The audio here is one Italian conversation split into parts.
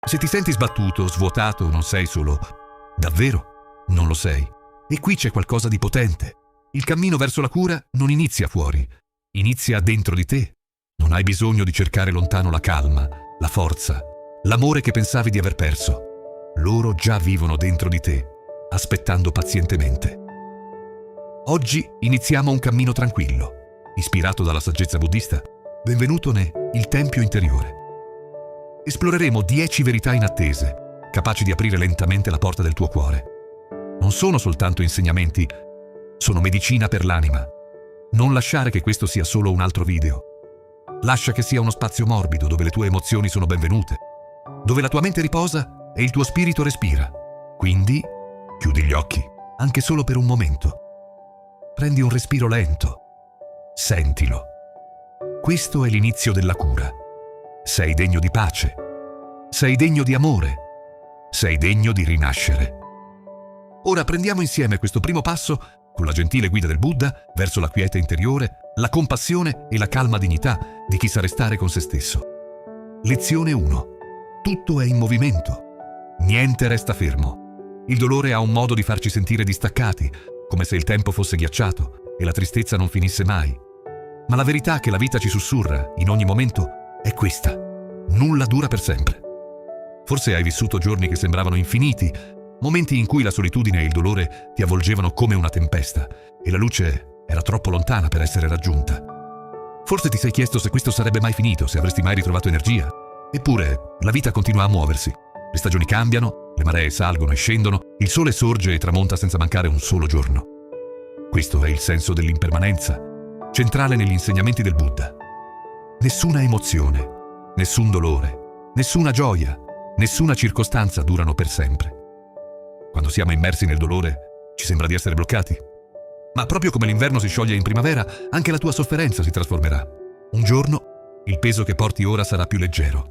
Se ti senti sbattuto, svuotato, non sei solo. Davvero? Non lo sei. E qui c'è qualcosa di potente. Il cammino verso la cura non inizia fuori, inizia dentro di te. Non hai bisogno di cercare lontano la calma, la forza, l'amore che pensavi di aver perso. Loro già vivono dentro di te, aspettando pazientemente. Oggi iniziamo un cammino tranquillo, ispirato dalla saggezza buddista. Benvenuto Il Tempio Interiore. Esploreremo 10 verità inattese, capaci di aprire lentamente la porta del tuo cuore. Non sono soltanto insegnamenti, sono medicina per l'anima. Non lasciare che questo sia solo un altro video. Lascia che sia uno spazio morbido dove le tue emozioni sono benvenute, dove la tua mente riposa e il tuo spirito respira. Quindi, chiudi gli occhi, anche solo per un momento. Prendi un respiro lento. Sentilo. Questo è l'inizio della cura. Sei degno di pace. Sei degno di amore. Sei degno di rinascere. Ora prendiamo insieme questo primo passo con la gentile guida del Buddha verso la quiete interiore, la compassione e la calma dignità di chi sa restare con se stesso. Lezione 1. Tutto è in movimento. Niente resta fermo. Il dolore ha un modo di farci sentire distaccati, come se il tempo fosse ghiacciato e la tristezza non finisse mai. Ma la verità che la vita ci sussurra in ogni momento è questa: nulla dura per sempre. Forse hai vissuto giorni che sembravano infiniti, momenti in cui la solitudine e il dolore ti avvolgevano come una tempesta e la luce era troppo lontana per essere raggiunta. Forse ti sei chiesto se questo sarebbe mai finito, se avresti mai ritrovato energia. Eppure la vita continua a muoversi. Le stagioni cambiano, le maree salgono e scendono, il sole sorge e tramonta senza mancare un solo giorno. Questo è il senso dell'impermanenza, centrale negli insegnamenti del Buddha. Nessuna emozione, nessun dolore, nessuna gioia, nessuna circostanza durano per sempre. Quando siamo immersi nel dolore, ci sembra di essere bloccati. Ma proprio come l'inverno si scioglie in primavera, anche la tua sofferenza si trasformerà. Un giorno, il peso che porti ora sarà più leggero.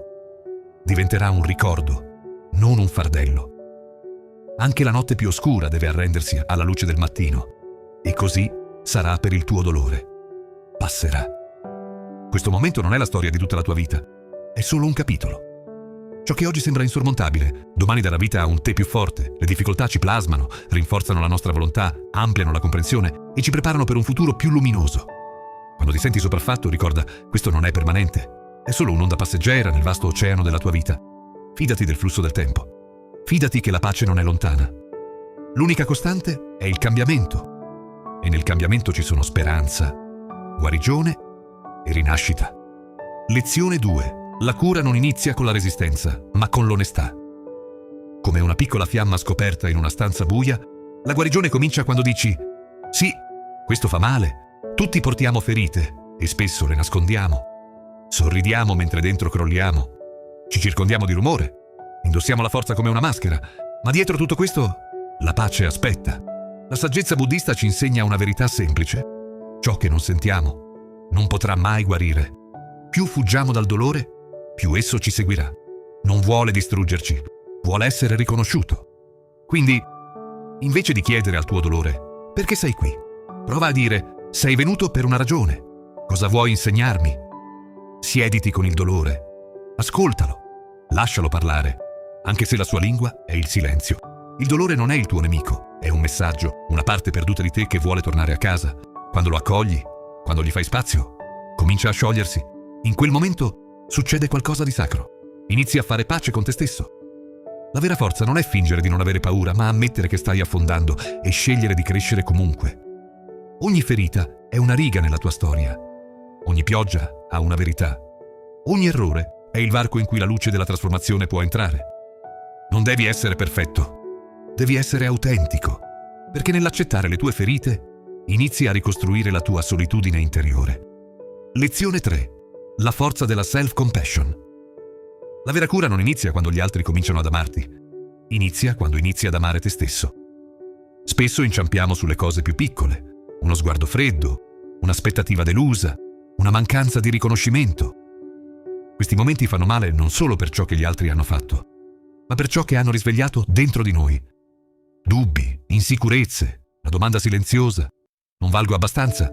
Diventerà un ricordo, non un fardello. Anche la notte più oscura deve arrendersi alla luce del mattino. E così sarà per il tuo dolore. Passerà. Questo momento non è la storia di tutta la tua vita, è solo un capitolo. Ciò che oggi sembra insormontabile, domani darà vita a un te più forte. Le difficoltà ci plasmano, rinforzano la nostra volontà, ampliano la comprensione e ci preparano per un futuro più luminoso. Quando ti senti sopraffatto, ricorda, questo non è permanente. È solo un'onda passeggera nel vasto oceano della tua vita. Fidati del flusso del tempo. Fidati che la pace non è lontana. L'unica costante è il cambiamento. E nel cambiamento ci sono speranza, guarigione e rinascita. Lezione 2. La cura non inizia con la resistenza, ma con l'onestà. Come una piccola fiamma scoperta in una stanza buia, la guarigione comincia quando dici: sì, questo fa male, tutti portiamo ferite e spesso le nascondiamo. Sorridiamo mentre dentro crolliamo. Ci circondiamo di rumore, indossiamo la forza come una maschera, ma dietro tutto questo la pace aspetta. La saggezza buddista ci insegna una verità semplice: ciò che non sentiamo non potrà mai guarire. Più fuggiamo dal dolore, più esso ci seguirà. Non vuole distruggerci, vuole essere riconosciuto. Quindi, invece di chiedere al tuo dolore perché sei qui, prova a dire: sei venuto per una ragione. Cosa vuoi insegnarmi? Siediti con il dolore, ascoltalo, lascialo parlare, anche se la sua lingua è il silenzio. Il dolore non è il tuo nemico, è un messaggio, una parte perduta di te che vuole tornare a casa. Quando lo accogli, quando gli fai spazio, comincia a sciogliersi. In quel momento succede qualcosa di sacro. Inizi a fare pace con te stesso. La vera forza non è fingere di non avere paura, ma ammettere che stai affondando e scegliere di crescere comunque. Ogni ferita è una riga nella tua storia. Ogni pioggia ha una verità. Ogni errore è il varco in cui la luce della trasformazione può entrare. Non devi essere perfetto. Devi essere autentico, perché nell'accettare le tue ferite inizi a ricostruire la tua solitudine interiore. Lezione 3. La forza della self-compassion. La vera cura non inizia quando gli altri cominciano ad amarti. Inizia quando inizi ad amare te stesso. Spesso inciampiamo sulle cose più piccole. Uno sguardo freddo, un'aspettativa delusa, una mancanza di riconoscimento. Questi momenti fanno male non solo per ciò che gli altri hanno fatto, ma per ciò che hanno risvegliato dentro di noi. Dubbi, insicurezze, la domanda silenziosa: non valgo abbastanza?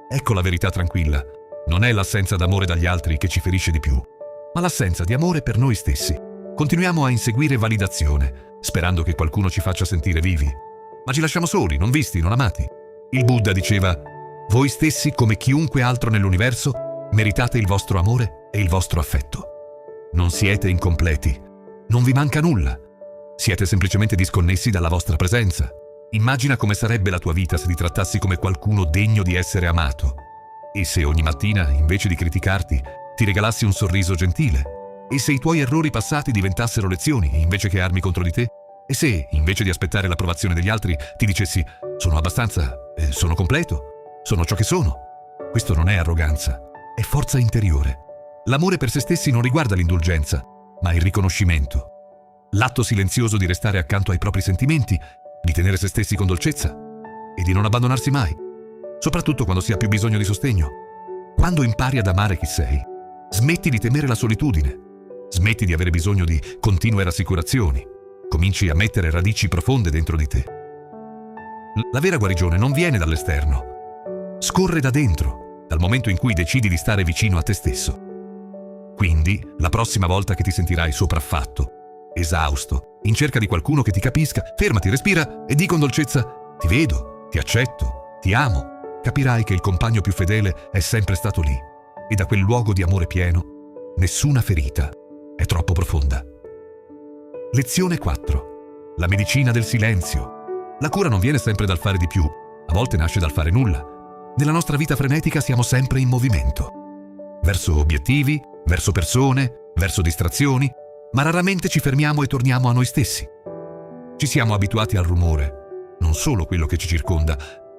Ecco la verità tranquilla. Non è l'assenza d'amore dagli altri che ci ferisce di più, ma l'assenza di amore per noi stessi. Continuiamo a inseguire validazione, sperando che qualcuno ci faccia sentire vivi. Ma ci lasciamo soli, non visti, non amati. Il Buddha diceva: voi stessi, come chiunque altro nell'universo, meritate il vostro amore e il vostro affetto. Non siete incompleti. Non vi manca nulla. Siete semplicemente disconnessi dalla vostra presenza. Immagina come sarebbe la tua vita se ti trattassi come qualcuno degno di essere amato. E se ogni mattina, invece di criticarti, ti regalassi un sorriso gentile? E se i tuoi errori passati diventassero lezioni invece che armi contro di te? E se, invece di aspettare l'approvazione degli altri, ti dicessi: sono abbastanza, sono completo, sono ciò che sono? Questo non è arroganza, è forza interiore. L'amore per se stessi non riguarda l'indulgenza, ma il riconoscimento. L'atto silenzioso di restare accanto ai propri sentimenti, di tenere se stessi con dolcezza e di non abbandonarsi mai, soprattutto quando si ha più bisogno di sostegno. Quando impari ad amare chi sei, smetti di temere la solitudine, smetti di avere bisogno di continue rassicurazioni, cominci a mettere radici profonde dentro di te. La vera guarigione non viene dall'esterno, scorre da dentro, dal momento in cui decidi di stare vicino a te stesso. Quindi, la prossima volta che ti sentirai sopraffatto, esausto, in cerca di qualcuno che ti capisca, fermati, respira e di con dolcezza: ti vedo, ti accetto, ti amo. Capirai che il compagno più fedele è sempre stato lì, e da quel luogo di amore pieno nessuna ferita è troppo profonda. Lezione 4. La medicina del silenzio. La cura non viene sempre dal fare di più, a volte nasce dal fare nulla. Nella nostra vita frenetica siamo sempre in movimento, verso obiettivi, verso persone, verso distrazioni, ma raramente ci fermiamo e torniamo a noi stessi. Ci siamo abituati al rumore, non solo quello che ci circonda,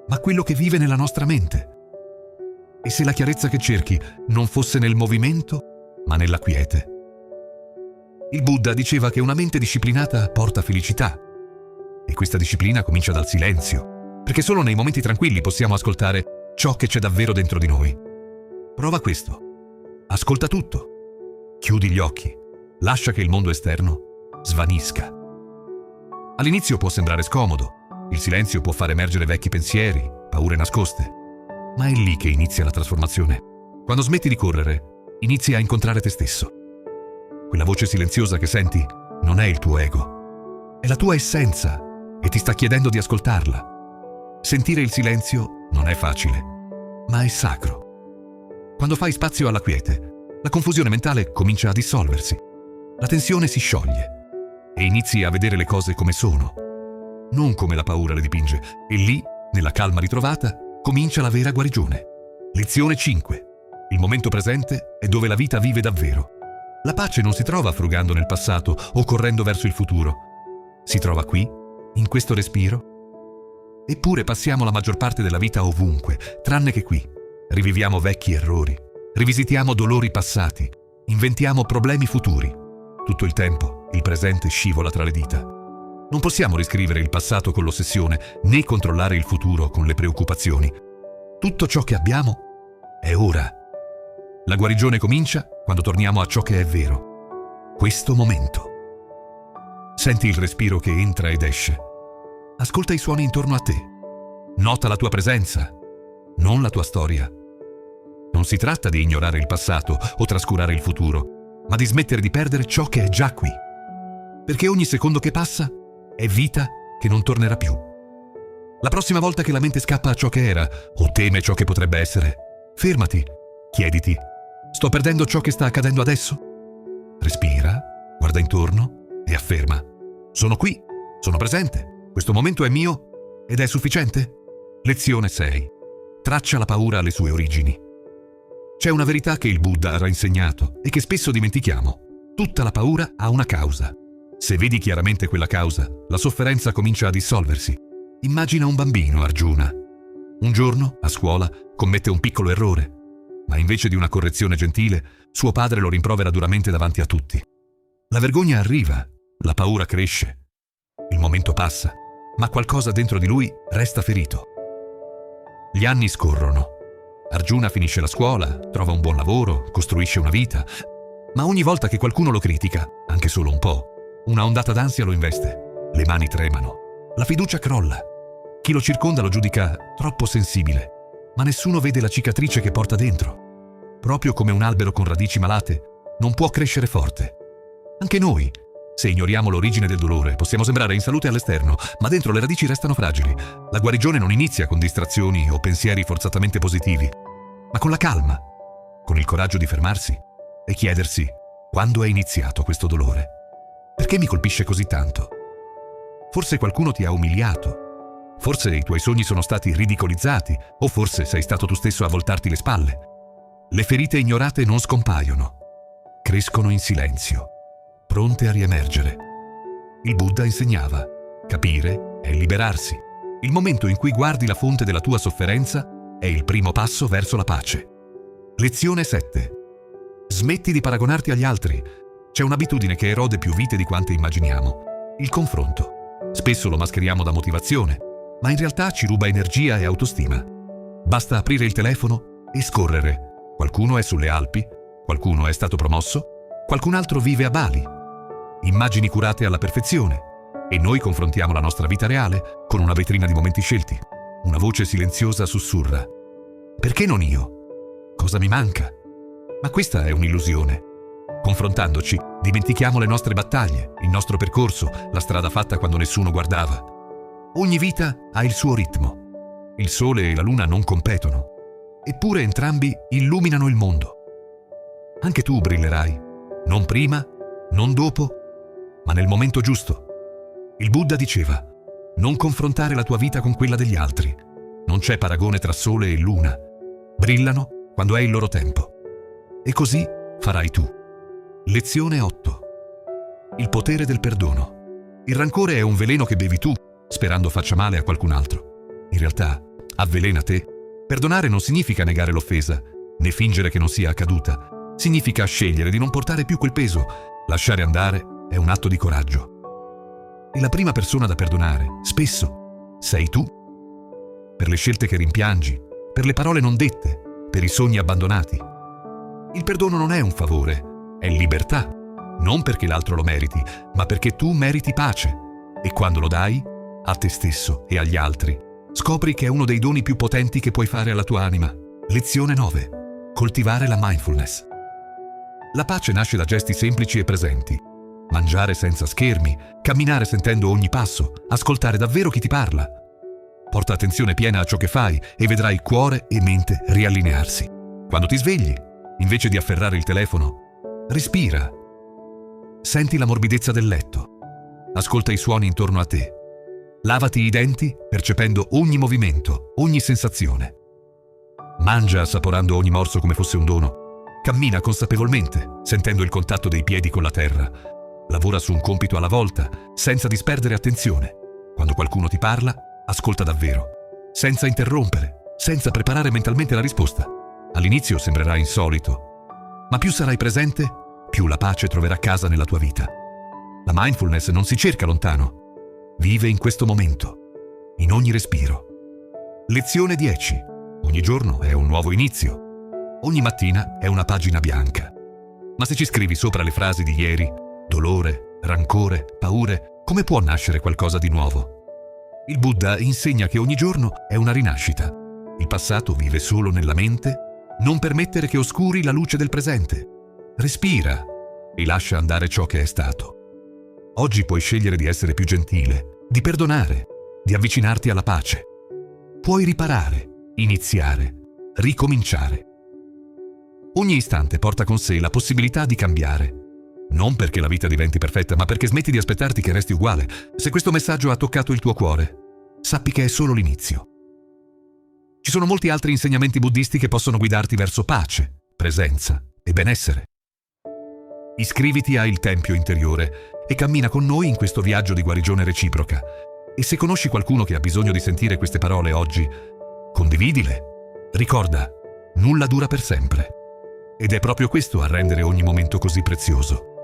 ma quello che vive nella nostra mente. E se la chiarezza che cerchi non fosse nel movimento, ma nella quiete? Il Buddha diceva che una mente disciplinata porta felicità, e questa disciplina comincia dal silenzio, perché solo nei momenti tranquilli possiamo ascoltare ciò che c'è davvero dentro di noi. Prova questo. Ascolta tutto. Chiudi gli occhi. Lascia che il mondo esterno svanisca. All'inizio può sembrare scomodo. Il silenzio può far emergere vecchi pensieri, paure nascoste. Ma è lì che inizia la trasformazione. Quando smetti di correre, inizi a incontrare te stesso. Quella voce silenziosa che senti non è il tuo ego, è la tua essenza e ti sta chiedendo di ascoltarla. Sentire il silenzio non è facile, ma è sacro. Quando fai spazio alla quiete, la confusione mentale comincia a dissolversi. La tensione si scioglie e inizi a vedere le cose come sono, non come la paura le dipinge. E lì, nella calma ritrovata, comincia la vera guarigione. Lezione 5. Il momento presente è dove la vita vive davvero. La pace non si trova frugando nel passato o correndo verso il futuro. Si trova qui, in questo respiro. Eppure passiamo la maggior parte della vita ovunque, tranne che qui. Riviviamo vecchi errori, rivisitiamo dolori passati, inventiamo problemi futuri. Tutto il tempo il presente scivola tra le dita. Non possiamo riscrivere il passato con l'ossessione, né controllare il futuro con le preoccupazioni. Tutto ciò che abbiamo è ora. La guarigione comincia quando torniamo a ciò che è vero. Questo momento. Senti il respiro che entra ed esce. Ascolta i suoni intorno a te. Nota la tua presenza, non la tua storia. Non si tratta di ignorare il passato o trascurare il futuro, ma di smettere di perdere ciò che è già qui. Perché ogni secondo che passa è vita che non tornerà più. La prossima volta che la mente scappa a ciò che era o teme ciò che potrebbe essere, fermati, chiediti: sto perdendo ciò che sta accadendo adesso? Respira, guarda intorno e afferma: sono qui, sono presente, questo momento è mio ed è sufficiente? Lezione 6. Traccia la paura alle sue origini. C'è una verità che il Buddha ha insegnato e che spesso dimentichiamo. Tutta la paura ha una causa. Se vedi chiaramente quella causa, la sofferenza comincia a dissolversi. Immagina un bambino, Arjuna. Un giorno, a scuola, commette un piccolo errore, ma invece di una correzione gentile, suo padre lo rimprovera duramente davanti a tutti. La vergogna arriva, la paura cresce. Il momento passa, ma qualcosa dentro di lui resta ferito. Gli anni scorrono. Arjuna finisce la scuola, trova un buon lavoro, costruisce una vita, ma ogni volta che qualcuno lo critica, anche solo un po', una ondata d'ansia lo investe. Le mani tremano, la fiducia crolla. Chi lo circonda lo giudica troppo sensibile, ma nessuno vede la cicatrice che porta dentro. Proprio come un albero con radici malate non può crescere forte. Anche noi, Se ignoriamo l'origine del dolore, possiamo sembrare in salute all'esterno, ma dentro le radici restano fragili. La guarigione non inizia con distrazioni o pensieri forzatamente positivi, ma con la calma, con il coraggio di fermarsi e chiedersi: quando è iniziato questo dolore? Perché mi colpisce così tanto? Forse qualcuno ti ha umiliato, forse i tuoi sogni sono stati ridicolizzati, o forse sei stato tu stesso a voltarti le spalle. Le ferite ignorate non scompaiono, crescono in silenzio, pronte a riemergere. Il Buddha insegnava: capire è liberarsi. Il momento in cui guardi la fonte della tua sofferenza è il primo passo verso la pace. Lezione 7. Smetti di paragonarti agli altri. C'è un'abitudine che erode più vite di quante immaginiamo: il confronto. Spesso lo mascheriamo da motivazione, ma in realtà ci ruba energia e autostima. Basta aprire il telefono e scorrere. Qualcuno è sulle Alpi, qualcuno è stato promosso, qualcun altro vive a Bali. Immagini curate alla perfezione, e noi confrontiamo la nostra vita reale con una vetrina di momenti scelti. Una voce silenziosa sussurra: perché non io? Cosa mi manca? Ma questa è un'illusione. Confrontandoci, dimentichiamo le nostre battaglie, il nostro percorso, la strada fatta quando nessuno guardava. Ogni vita ha il suo ritmo. Il sole e la luna non competono, eppure entrambi illuminano il mondo. Anche tu brillerai, non prima, non dopo, ma nel momento giusto. Il Buddha diceva: non confrontare la tua vita con quella degli altri. Non c'è paragone tra sole e luna. Brillano quando è il loro tempo. E così farai tu. Lezione 8. Il potere del perdono. Il rancore è un veleno che bevi tu, sperando faccia male a qualcun altro. In realtà, avvelena te. Perdonare non significa negare l'offesa, né fingere che non sia accaduta. Significa scegliere di non portare più quel peso. Lasciare andare è un atto di coraggio. E la prima persona da perdonare, spesso, sei tu. Per le scelte che rimpiangi, per le parole non dette, per i sogni abbandonati. Il perdono non è un favore, è libertà. Non perché l'altro lo meriti, ma perché tu meriti pace. E quando lo dai, a te stesso e agli altri, scopri che è uno dei doni più potenti che puoi fare alla tua anima. Lezione 9. Coltivare la mindfulness. La pace nasce da gesti semplici e presenti. Mangiare senza schermi, camminare sentendo ogni passo, ascoltare davvero chi ti parla. Porta attenzione piena a ciò che fai e vedrai cuore e mente riallinearsi. Quando ti svegli, invece di afferrare il telefono, respira. Senti la morbidezza del letto. Ascolta i suoni intorno a te. Lavati i denti percependo ogni movimento, ogni sensazione. Mangia assaporando ogni morso come fosse un dono. Cammina consapevolmente, sentendo il contatto dei piedi con la terra. Lavora su un compito alla volta, senza disperdere attenzione. Quando qualcuno ti parla, ascolta davvero, senza interrompere, senza preparare mentalmente la risposta. All'inizio sembrerà insolito, ma più sarai presente, più la pace troverà casa nella tua vita. La mindfulness non si cerca lontano, vive in questo momento, in ogni respiro. Lezione 10. Ogni giorno è un nuovo inizio. Ogni mattina è una pagina bianca. Ma se ci scrivi sopra le frasi di ieri, dolore, rancore, paure, come può nascere qualcosa di nuovo? Il Buddha insegna che ogni giorno è una rinascita. Il passato vive solo nella mente. Non permettere che oscuri la luce del presente. Respira e lascia andare ciò che è stato. Oggi puoi scegliere di essere più gentile, di perdonare, di avvicinarti alla pace. Puoi riparare, iniziare, ricominciare. Ogni istante porta con sé la possibilità di cambiare. Non perché la vita diventi perfetta, ma perché smetti di aspettarti che resti uguale. Se questo messaggio ha toccato il tuo cuore, sappi che è solo l'inizio. Ci sono molti altri insegnamenti buddisti che possono guidarti verso pace, presenza e benessere. Iscriviti a Il Tempio Interiore e cammina con noi in questo viaggio di guarigione reciproca. E se conosci qualcuno che ha bisogno di sentire queste parole oggi, condividile. Ricorda, nulla dura per sempre. Ed è proprio questo a rendere ogni momento così prezioso.